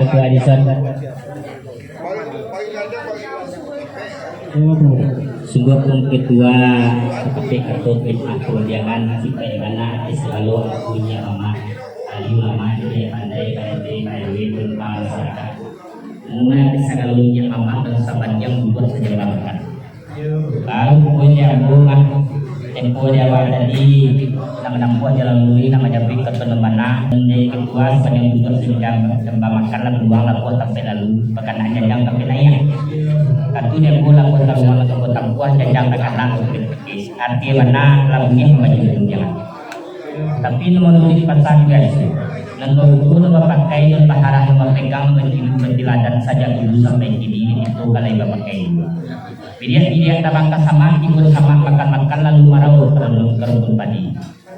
Ketua Adison. Sungguh pun Ketua seperti Ketua Aku jangan sampai mana selalu punya mama ayu mama dia pandai tentang masyarakat. Mungkin bisa kalau punya mama dan sahabat yang membuat sejarah. Baru punya bunga tempo dia tadi nama jalan luri nama jabi ketemu mana menjadi ketua sepanjang bulan sehingga tembak makanlah beruang lah buat sampai lalu bahkan hanya jang sampai naik katu dia bola buat taruhan ke kota buah jang karena arti mana lagunya maju jangan tapi menurut pasal guys nanggo dulu pakai dan paharah memegang menjiladan saja dulu sampai kini itu kalau iba pakai Dia tabang sama ikut sama makan lalu marau kerubun padi.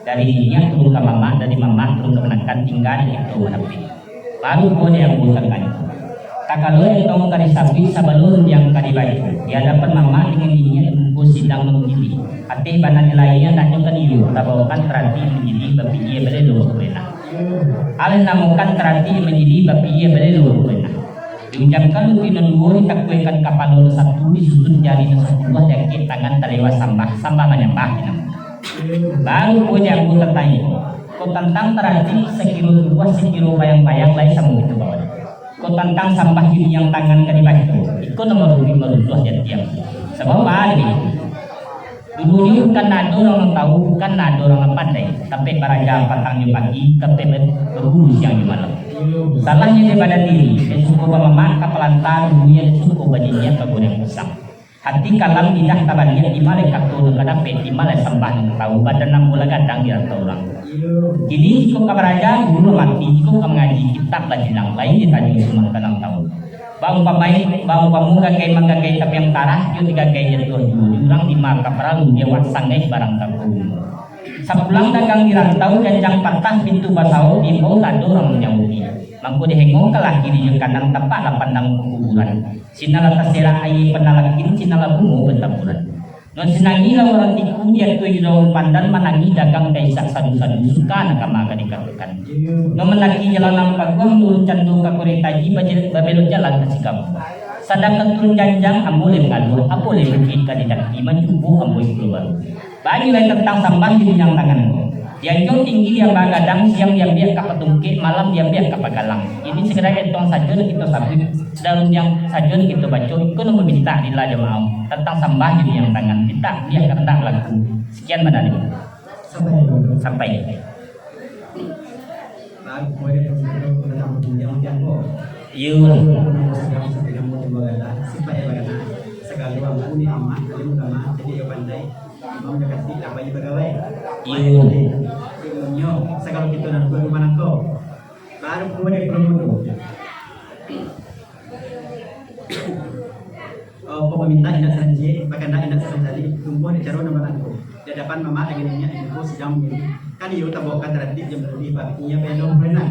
Dari dia turun ke mama, dari mama turun ke menakan tinggal itu menepi. Baru boleh yang bukan itu. Kakalo yang kamu kari sapi sabalun yang kari baik. Dia dapat mama dengan dia tunggu sidang menggili. Hati banan nilainya dan juga niu. Tabawakan terati menjadi bapi ia belelu kena. Alin namukan terati menjadi bapi ia belelu kena. Diucapkan pinanduo takwekan kapal satu disusun jari sebuah dari tangan talewa sambah menyembah baru punya aku tertanya kau tentang terhati sekilo buah sekilo bayang-bayang lain sama itu bawah kau tentang sampah ini yang tangan kalimat itu nomor 5 merusuh jatiang sebab apa ini dulunya bukan ada orang tahu bukan ada orang pandai sampai baraja patangnya pagi sampai berburu siang di malam salahnya daripada diri dan suku mama kapelantar dunia dan suku bajinya kebun musang hati kalam tidak tabannya di malaikat turun ke dapat di malaikat sembah tahu badan 6 bulan kadang dia tahu orang kini jika kabaraja guru mati jika mengaji kitab bajilang lain ditanya cuma kadang tahu bang pamu gagai manggagai tapi yang tarah yo digagai jatuh jurang di maka peralu dia wasang guys barang kampung sapulang dagang dirantau janjang patah pintu basau di bawah tado orang menyambungi mangku dihengong ke laki di kandang tempat lah pandang kuburan sinala tasera ayi penalakin sinala bungu bentapuran non sinangi lah orang tiku dia tu daun pandan manangi dagang daisak sadu-sadu suka nak makan dikatakan non menaki jalan nampak gua turun candung ke kuretaji babelok jalan ke sikap sedangkan turun janjang amboleh mengaluh amboleh berkit ke didaki mencubuh amboleh keluar bagi lain tentang sampah di minyak tangan yang jauh tinggi dia bagadang siang dia biak ke petungkit malam dia biak ke pagalang ini segera entong saja kita sabit daun yang saja kita baca itu meminta di laja mau tentang sampah di minyak tangan minta dia kata lagu sekian mana nih sampai sekali aku ni amat kali utama jadi yo pandai mau jaga tidak banyak pegawai iya sekali kita nak buat mana kau baru kau dari promodo kau minta indah saja bahkan indah saja tunggu di cara nama aku di depan mama akhirnya aku sedang kan yo tak bawa terhadap jam lebih babinya belum pernah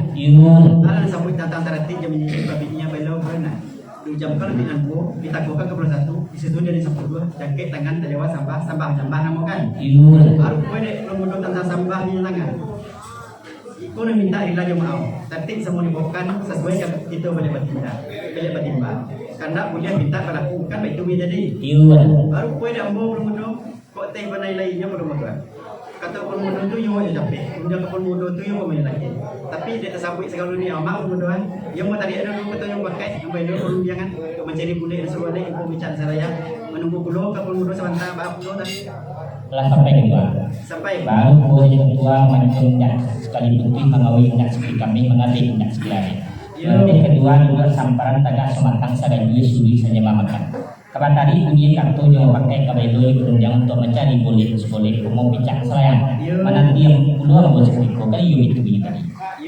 ada sambut tentang terhadap jam ini babinya belum pernah diucapkan dengan bu ditakukan ke satu di situ dari 10 jangkit tangan terlewat sampah namu kan baru gue deh belum tentang sampah di tangan aku nak minta ilah yang mau tertib semua dibawakan sesuai yang kita boleh bertindak karena punya minta berlaku kan itu jadi baru gue dah mau belum kok teh banai lainnya belum kata pun muda tu yang wajib capek, kemudian pun muda tu yang pemain lagi. Tapi dia tersabut segala dunia amat mudahan. Yang mau tadi ada dulu kata yang pakai, yang bayar dulu jangan mencari bunda yang seruan lagi, info bicara saya menunggu pulau, kapal muda sebentar, bahas pulau tadi. Telah sampai kedua. Sampai. Baru boleh ketua mencunyak sekali putih mengawin nak seperti kami mengalir nak sekali. Nanti kedua juga samparan tagak semantang sadar dia suri saja mamakan. Kapan tadi bunyi kartu yang pakai kabelo berunjang untuk mencari boleh mau bincang selain mana dia puluhan bos kiko kali itu ini tadi.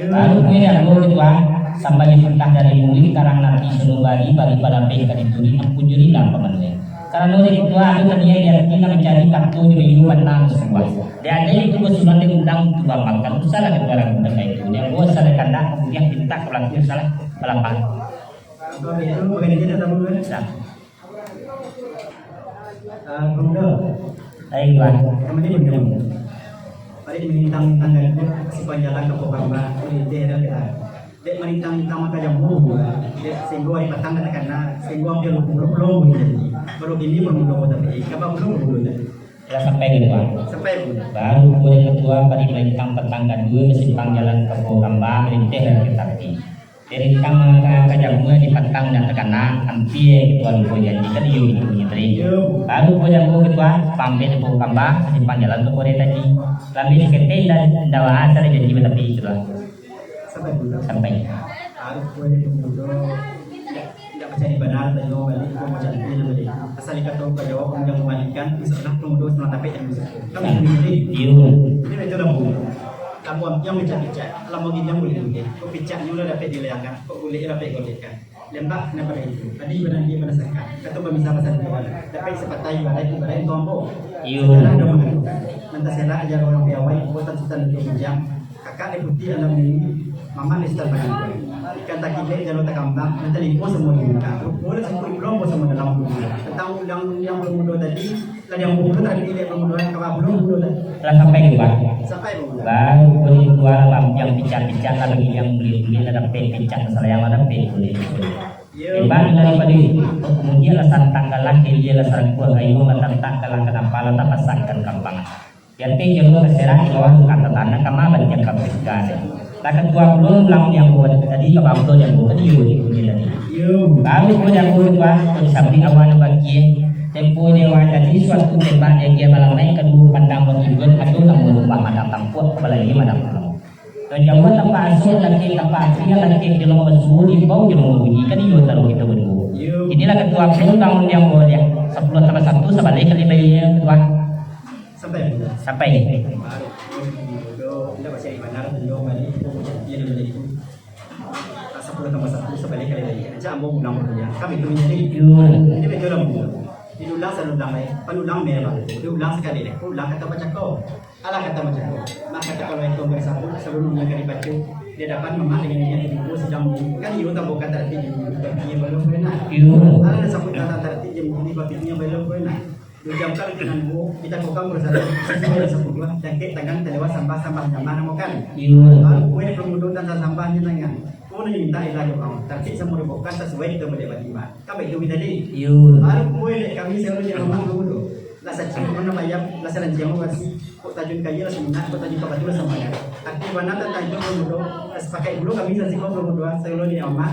Lalu kemudian aku kedua sampai perintah dari muli karang nanti senubari bagi pada pek kali turi ampun lam pemenuh. Karena nuri kedua aku tadinya dia kita mencari kartu di minggu menang semua. Dan ada itu bos sudah diundang tuh makan itu salah kedua orang undang itu. Dia bos salah kandang kemudian minta pelaku salah pelampan. Kalau itu bagaimana dia datang dulu? Baik, Pak. Kami ini begini. Pada ini tentang tangga itu sepanjang jalan ke Pokamba di daerah kita. dek manitang-nitang maka jambu dek senggo ay patang na kana senggo ang belum jadi baru gini belum tapi kapag belum Ya sampai gitu Pak. sampai Baru boleh ketua pada melintang tetangga dua bersimpang jalan ke Bogamba melinteh dan ketati. Dari tang mengangkat jamu di pantang dan tekana hampir ketua lupa janji kan iyo itu punya teri. Baru boleh jamu ketua pamit di Bogamba bersimpang jalan ke Korea tadi. Lambi diketin dan dawa asal janji tapi itulah sampai. harus boleh kemudian tidak mencari benar dan jawab balik itu macam ini namanya asal dikata kau jawab yang membalikan bisa nak kemudian setelah tapi yang bisa kami ini ini itu dah boleh kamu yang picak lama gini yang boleh mungkin kau picaknya udah dapat dilayangkan kau boleh dapat golekkan lembak kenapa itu tadi benar dia merasakan kata pemisah pasal kawan tapi seperti ibarat tombol ada mengenai nanti saya ajar orang piawai buatan sultan jam kakak deputi alam ini mama ni setel bagi ikan tak kile jalur tak kambang nanti limpo semua dibuka boleh semua belum semua dalam tentang yang belum mudah tadi dan yang belum tadi dia belum mudah kalau belum mudah Telah sampai gitu Pak. sampai belum Baru boleh keluar yang bincang-bincang kalau yang beli ada bincang masalah yang ada boleh. Baru daripada itu kemudian alasan tanggalan dia alasan kuat ayo tentang tanggalan kenapa lantas pasangkan kampangan. Jadi yang keserang di bawah kata tanah kama banyak kapasitas. Tak ketua belum lang yang buat tadi kababdo yang buat iyo tadi. Baru pun yang buat sampai awan bagi tempo dewa tadi suatu tempat yang dia malam naik kedua pandang beribun aduh namun lupa madam tampuat apalagi madam malam. Dan yang buat tempat asal lagi tempat aslinya lagi di lomba suhu di bawah di lomba bunyi kan iyo taruh kita berdua. Inilah ketua belum lang yang buat ya 10 tambah 1 sebalik kali bayinya ketua sampai ini. Tidak masih benar beliau balik dia menjadi 10 tambah 1 sebalik kali lagi aja ambo ulang ya kami itu menjadi ini betul lah diulang selulang penulang merah diulang sekali deh ulang kata baca kau ala kata baca kau maka kata kalau itu bersatu sebelumnya kali baca dia dapat memang dengan dia ibu sedang kan ibu tak bukan tertib dia belum pernah ada sebut kata tertib di bagiannya belum pernah dijamkan dengan bu kita kokang bersatu sesuai sepuluh jangkit tangan terlewat sampah nyaman makan kue permudutan dan sampahnya tangan kau ni minta ilah kau tapi semua bukan sesuai itu boleh bagaimana kami itu tadi kue kami selalu yang rumah dulu lasa cium mana bayar lasa lanjang masih kok tajun kaya lasa minat kok tajun kabar sama ya arti mana tentang itu permudu pakai dulu kami sasi kau permudu selalu di rumah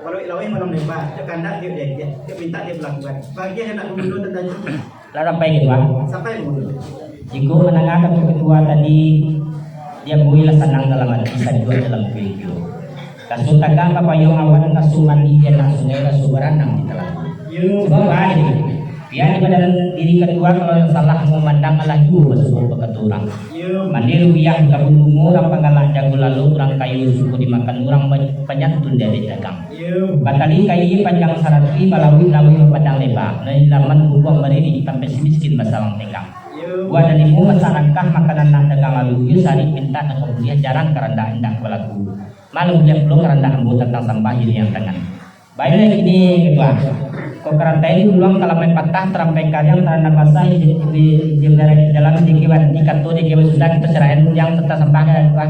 kalau ilawai malam lebar, dia kandak dia minta dia melakukan. Bagian yang nak mundur tentang itu. Lalu sampai gitu Pak. Sampai mundur. Jika menangakan ketua tadi dia boleh senang dalam hati bisa juga dalam video. Kasus tagang kapayong awan kasus mandi dia langsung kasus beranang di telan. Sebab ada dia pada diri ketua kalau salah memandang Allah juga sesuatu keturang. Mandi rupiah kabung orang panggalan jago lalu orang kayu suku dimakan orang penyantun dari dagang. Batali kayu panjang sarati balawi lawi padang lebar. Lain laman buang berdiri sampai miskin masalah tegang. Buat dari masyarakat makanan nak dagang lalu sari minta nak kemudian jarang keranda hendak berlaku. Malu dia belum keranda ambu tentang sampah ini yang tangan. Baiklah ini ketua. Kau keranda ini ulang kalau main patah terampai karyang terhadap basah di jalan di kiwan di kantor di kiwan sudah kita serahin yang serta sampahnya ketua.